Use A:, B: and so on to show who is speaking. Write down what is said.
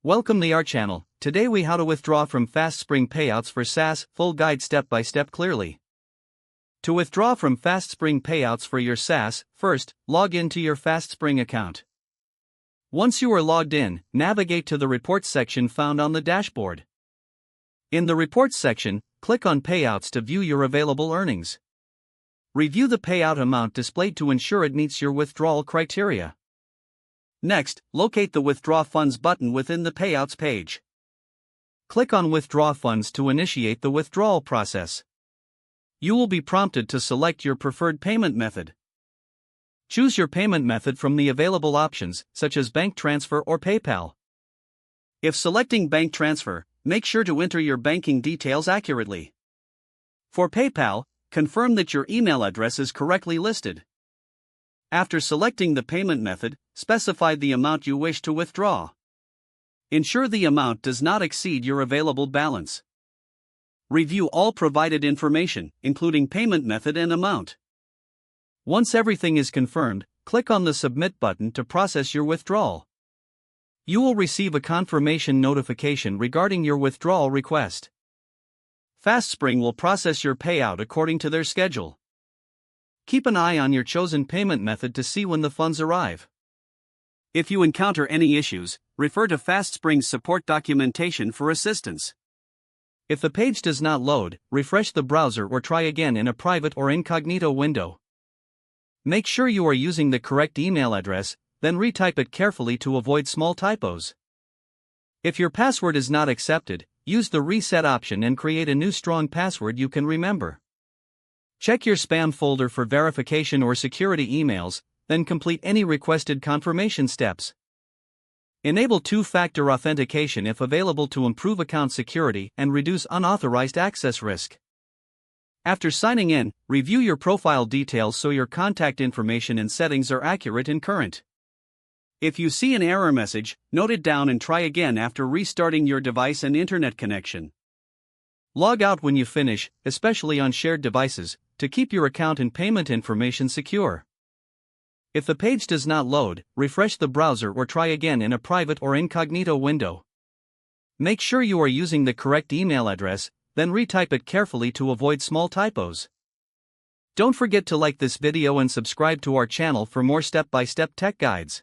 A: Welcome to our channel. Today we how to withdraw from FastSpring Payouts for SaaS, full guide step by step clearly. To withdraw from FastSpring Payouts for your SaaS, first, log into your FastSpring account. Once you are logged in, navigate to the Reports section found on the dashboard. In the Reports section, click on Payouts to view your available earnings. Review the payout amount displayed to ensure it meets your withdrawal criteria. Next, locate the Withdraw Funds button within the Payouts page. Click on Withdraw Funds to initiate the withdrawal process. You will be prompted to select your preferred payment method. Choose your payment method from the available options, such as bank transfer or PayPal. If selecting bank transfer, make sure to enter your banking details accurately. For PayPal, confirm that your email address is correctly listed. After selecting the payment method, specify the amount you wish to withdraw. Ensure the amount does not exceed your available balance. Review all provided information, including payment method and amount. Once everything is confirmed, click on the Submit button to process your withdrawal. You will receive a confirmation notification regarding your withdrawal request. FastSpring will process your payout according to their schedule. Keep an eye on your chosen payment method to see when the funds arrive. If you encounter any issues, refer to FastSpring's support documentation for assistance. If the page does not load, refresh the browser or try again in a private or incognito window. Make sure you are using the correct email address, then retype it carefully to avoid small typos. If your password is not accepted, use the reset option and create a new strong password you can remember. Check your spam folder for verification or security emails, then complete any requested confirmation steps. Enable two-factor authentication if available to improve account security and reduce unauthorized access risk. After signing in, review your profile details so your contact information and settings are accurate and current. If you see an error message, note it down and try again after restarting your device and internet connection. Log out when you finish, especially on shared devices, to keep your account and payment information secure. If the page does not load, refresh the browser or try again in a private or incognito window. Make sure you are using the correct email address, then retype it carefully to avoid small typos. Don't forget to like this video and subscribe to our channel for more step-by-step tech guides.